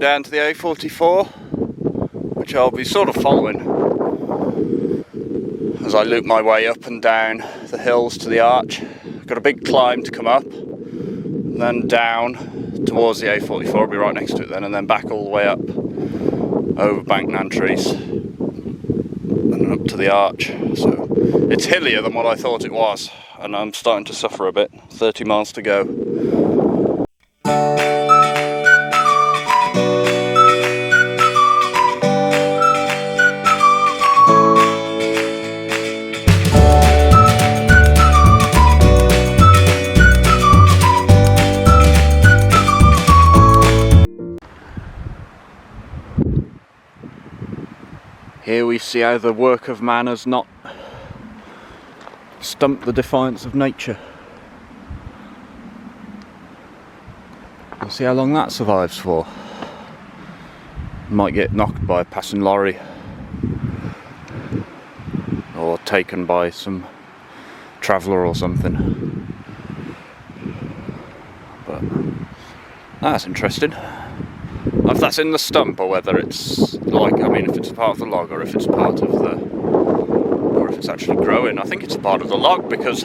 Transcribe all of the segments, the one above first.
down to the A44, which I'll be sort of following as I loop my way up and down the hills to the Arch. I've got a big climb to come up, and then down towards the A44, I'll be right next to it then, and then back all the way up over bank Nantries and up to the Arch. So it's hillier than what I thought it was, and I'm starting to suffer a bit. 30 miles to go. Here we see how the work of man has not stumped the defiance of nature. We'll see how long that survives for. Might get knocked by a passing lorry, or taken by some traveller or something. But that's interesting. If that's in the stump, or whether it's like, I mean, if it's part of the log, or if it's part of the, or if it's actually growing. I think it's a part of the log, because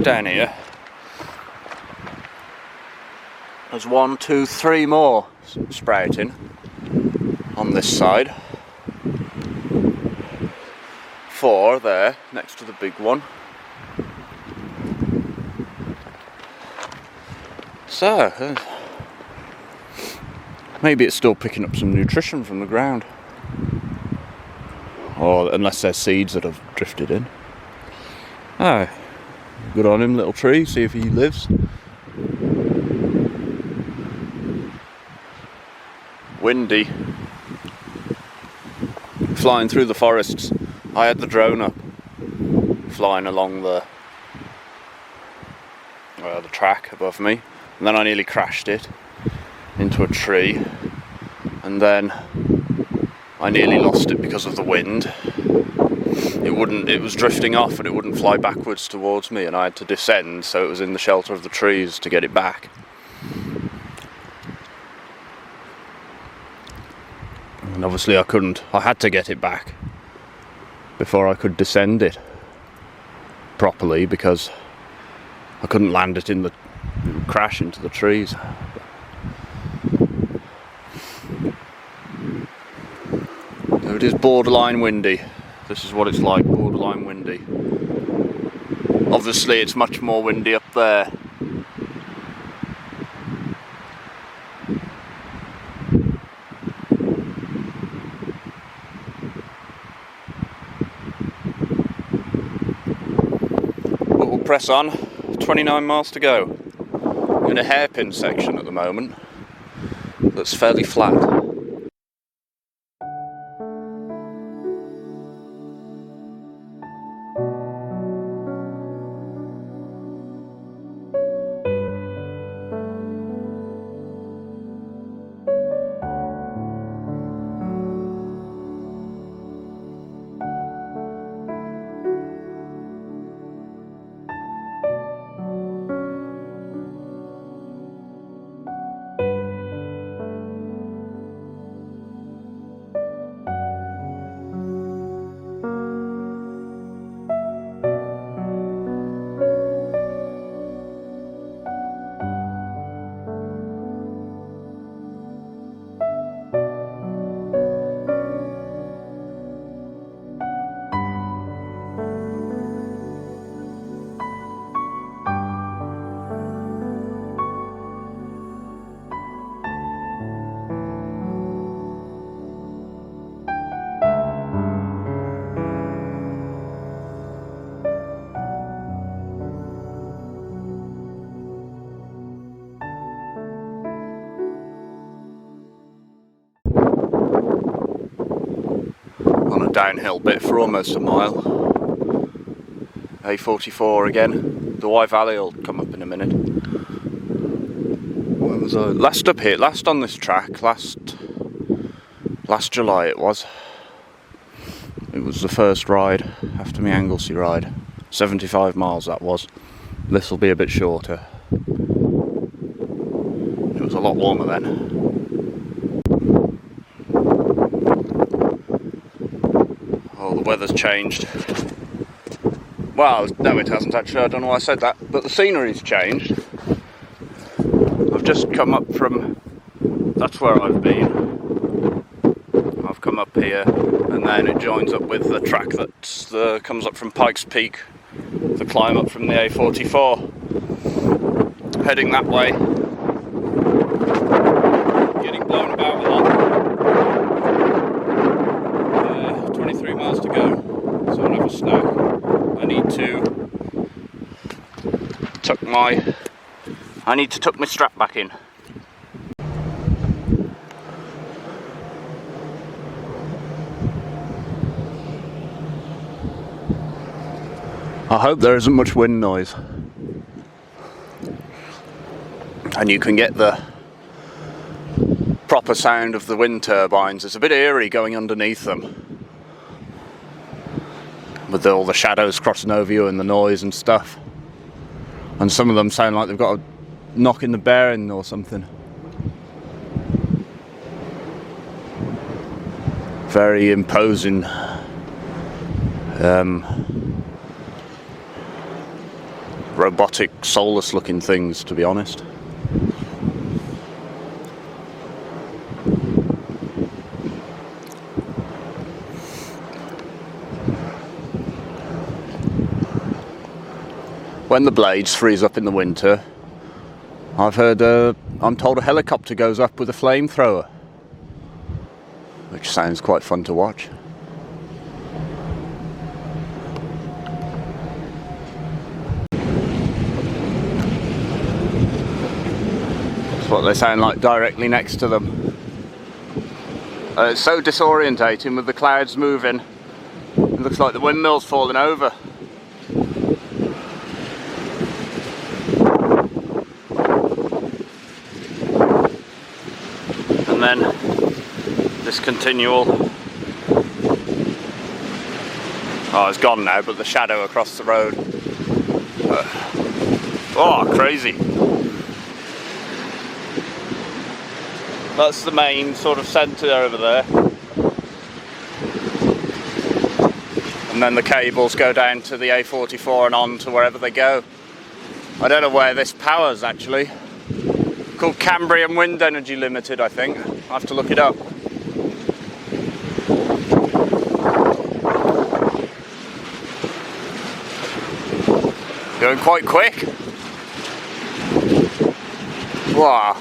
down here there's 1, 2, 3 more sprouting on this side. 4 there next to the big one. So maybe it's still picking up some nutrition from the ground, or unless there's seeds that have drifted in. Oh, good on him, little tree. See if he lives. Windy. Flying through the forests. I had the drone up, flying along the track above me, and then I nearly crashed it into a tree, and then I nearly lost it because of the wind. It was drifting off and it wouldn't fly backwards towards me, and I had to descend so it was in the shelter of the trees to get it back. And obviously I had to get it back before I could descend it properly, because I couldn't land it in the crash into the trees. So it is borderline windy. This is what it's like, borderline windy. Obviously it's much more windy up there. But we'll press on. 29 miles to go. In a hairpin section at the moment that's fairly flat. Downhill bit for almost a mile. A44 again. The Rheidol Valley will come up in a minute. When was I? Last up here, last on this track, last July it was. It was the first ride after my Anglesey ride. 75 miles that was. This will be a bit shorter. It was a a lot warmer then. Oh, the weather's changed. Well, no it hasn't actually, I don't know why I said that, but the scenery's changed. I've just come up from, that's where I've been. I've come up here and then it joins up with the track that comes up from Pikes Peak, the climb up from the A44. Heading that way. Getting blown about a lot. 23 miles to go, so I'll have a snack. I need to tuck my strap back in. I hope there isn't much wind noise. And you can get the proper sound of the wind turbines. It's a bit eerie going underneath them, with all the shadows crossing over you and the noise and stuff. And some of them sound like they've got a knock in the bearing or something. Very imposing. Robotic, soulless looking things, to be honest. When the blades freeze up in the winter, I've heard, I'm told a helicopter goes up with a flamethrower, which sounds quite fun to watch. That's what they sound like directly next to them. It's so disorientating with the clouds moving. It looks like the windmill's falling over. And then this continual, oh it's gone now, but the shadow across the road, oh crazy. That's the main sort of centre over there, and then the cables go down to the A44 and on to wherever they go. I don't know where this powers actually. Called Cambrian Wind Energy Limited, I think. I'll have to look it up. Going quite quick. Wow.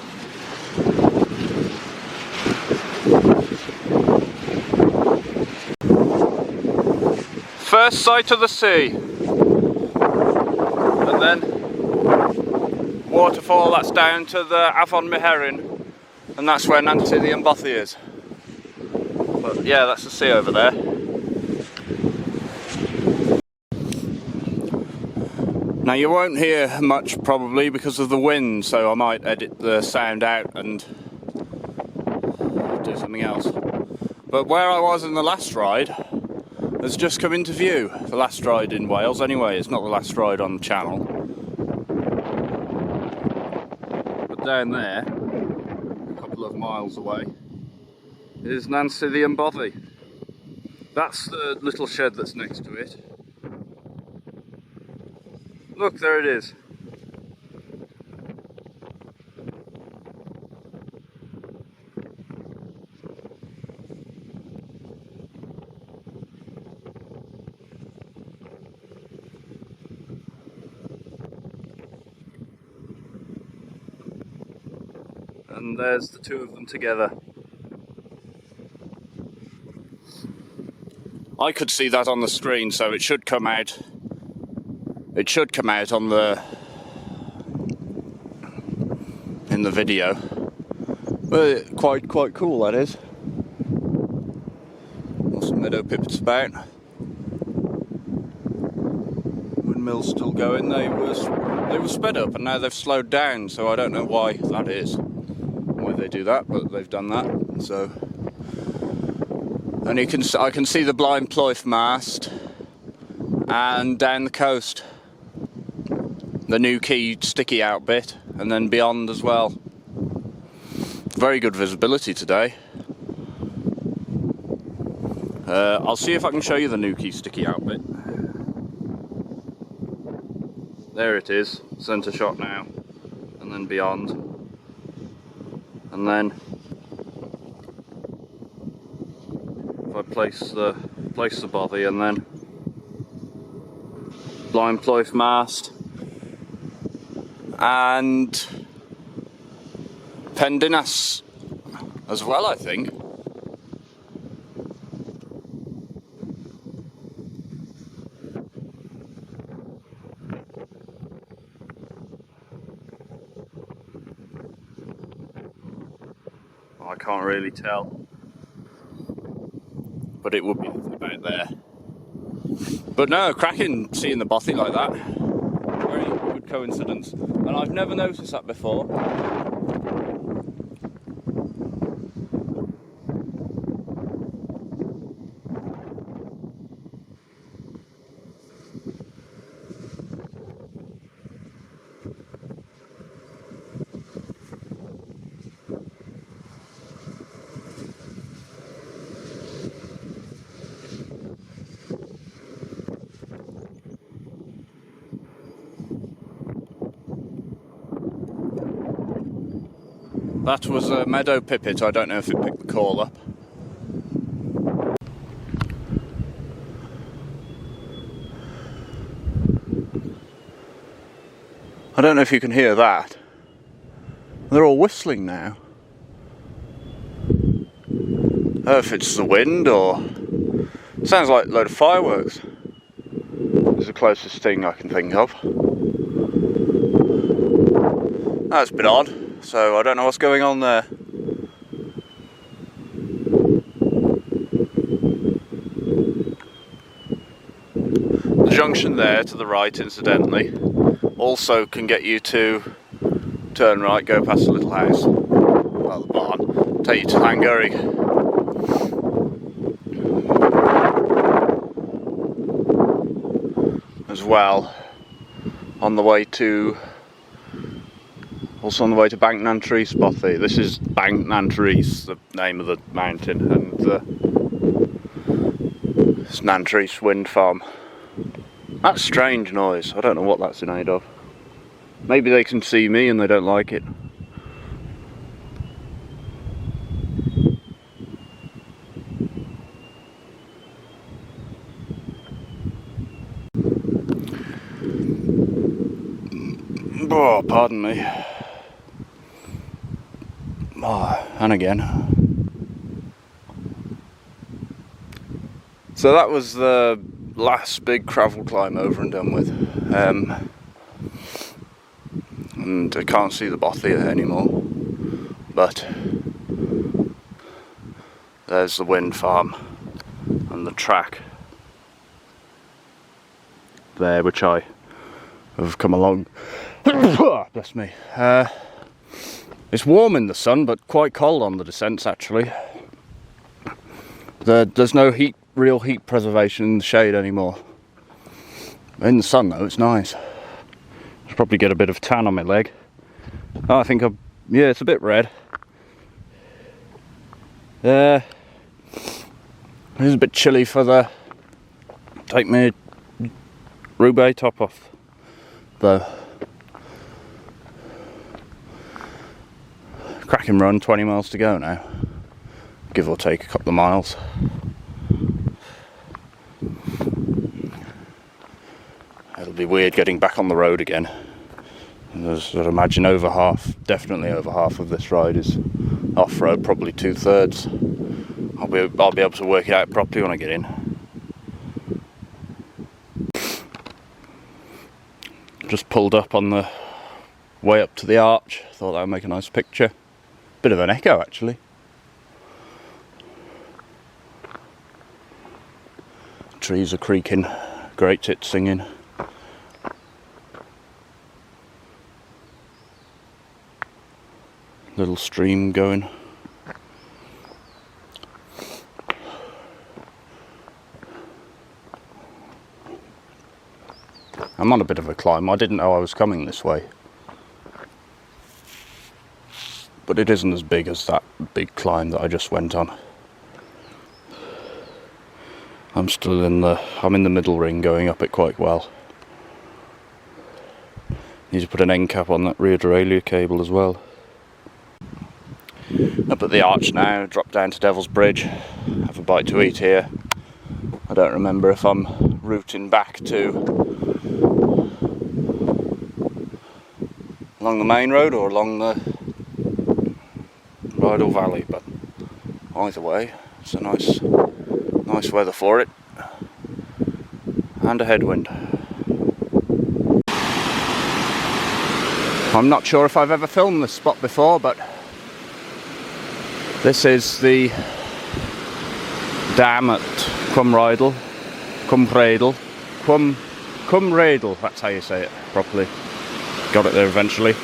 First sight of the sea. And then waterfall that's down to the Avon Mohican, and that's where Nancy the Umbothy is. But yeah, that's the sea over there. Now you won't hear much probably because of the wind, so I might edit the sound out and do something else. But where I was in the last ride has just come into view. The last ride in Wales anyway, it's not the last ride on the channel. Down there, a couple of miles away, is Nancy the Umbothy. That's the little shed that's next to it. Look, there it is. And there's the two of them together. I could see that on the screen, so it should come out. It should come out on in the video. But quite cool that is. Lots of meadow pipits about. Windmill's still going. They were sped up and now they've slowed down, so I don't know why that is. Why they do that, but they've done that. So, and I can see the Blind Ployth mast and down the coast the new Key sticky out bit, and then beyond as well. Very good visibility today. I'll see if I can show you the Nuki sticky outfit. There it is, centre shot now, and then beyond. And then if I place the bothy and then blind ploif mast and pendinas as well, I think. I can't really tell, but it would be about there. But no, cracking seeing the bothy like that. Very good coincidence, and I've never noticed that before. That was a meadow pipit. I don't know if it picked the call up. I don't know if you can hear that. They're all whistling now. I don't know if it's the wind or... Sounds like a load of fireworks. It's the closest thing I can think of. That's a bit odd. So I don't know what's going on there. The junction there to the right, incidentally, also can get you to turn right, go past the little house, well, the barn, take you to Llangurig. As well, on the way to... Also on the way to Bank Nantrees Bothy. This is Bank Nantrees, the name of the mountain, and it's Nantrees wind farm. That's a strange noise. I don't know what that's in aid of. Maybe they can see me and they don't like it. Oh, pardon me. Oh, and again. So that was the last big gravel climb over and done with. And I can't see the bothy anymore. But there's the wind farm and the track there, which I have come along. Bless me. It's warm in the sun, but quite cold on the descents actually. There's no real heat preservation in the shade anymore. In the sun though, it's nice. I'll probably get a bit of tan on my leg. Oh, I think yeah, it's a bit red. It is a bit chilly for the... Take my Roubaix top off though. Cracking run, 20 miles to go now, give or take a couple of miles. It'll be weird getting back on the road again. And I'd imagine definitely over half of this ride is off-road, probably 2/3. I'll be able to work it out properly when I get in. Just pulled up on the way up to the arch, thought that would make a nice picture. Bit of an echo actually. Trees are creaking, great tits singing. Little stream going. I'm on a bit of a climb. I didn't know I was coming this way. But but it isn't as big as that big climb that I just went on. I'm in the middle ring, going up it quite well. Need to put an end cap on that rear derailleur cable as well. Up at the arch now, drop down to Devil's Bridge, have a bite to eat here. I don't remember if I'm routing back to along the main road or along the Rheidol Valley, but either way, it's a nice weather for it, and a headwind. I'm not sure if I've ever filmed this spot before, but this is the dam at Rheidol, Rheidol, that's how you say it properly. Got it there eventually.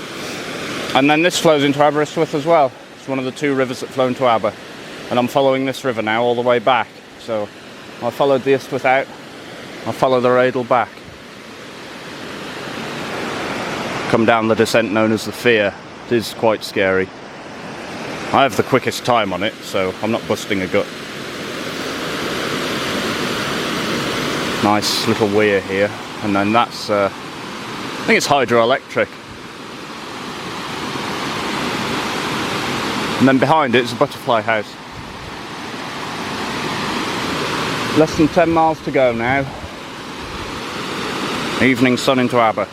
And then this flows into Aberystwyth as well. It's one of the two rivers that flow into Aber. And I'm following this river now all the way back. So I followed the Ystwyth out, I'll follow the Rheidol back. Come down the descent known as the Fear. It is quite scary. I have the quickest time on it, so I'm not busting a gut. Nice little weir here, and then that's, I think it's hydroelectric. And then behind it is a butterfly house. Less than 10 miles to go now. Evening sun into Aber.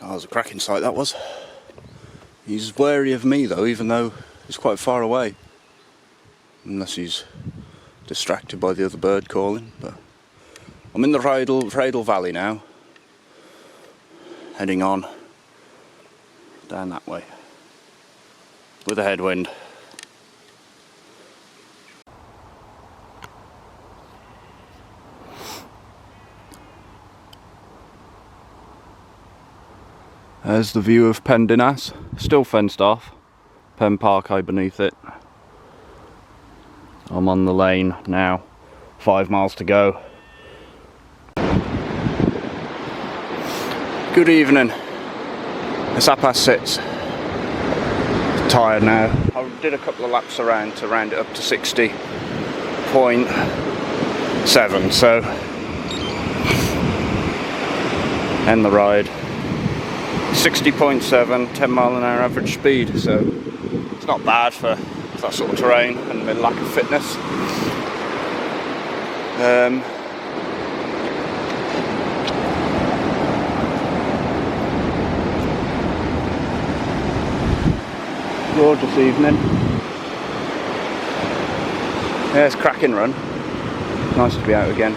That was a cracking sight, that was. He's wary of me though, even though he's quite far away. Unless he's distracted by the other bird calling. But I'm in the Rheidol Valley now. Heading on down that way. With a headwind. There's the view of Pendinas, still fenced off. Pen Park high beneath it. I'm on the lane now, 5 miles to go. Good evening. It's 6:30. Tired now. I did a couple of laps around to round it up to 60.7, so end the ride. 60.7, 10 mile an hour average speed, so it's not bad for that sort of terrain and my lack of fitness. Gorgeous evening. Yeah, it's a cracking run. Nice to be out again.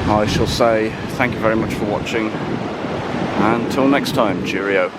I shall say thank you very much for watching, and until next time, cheerio.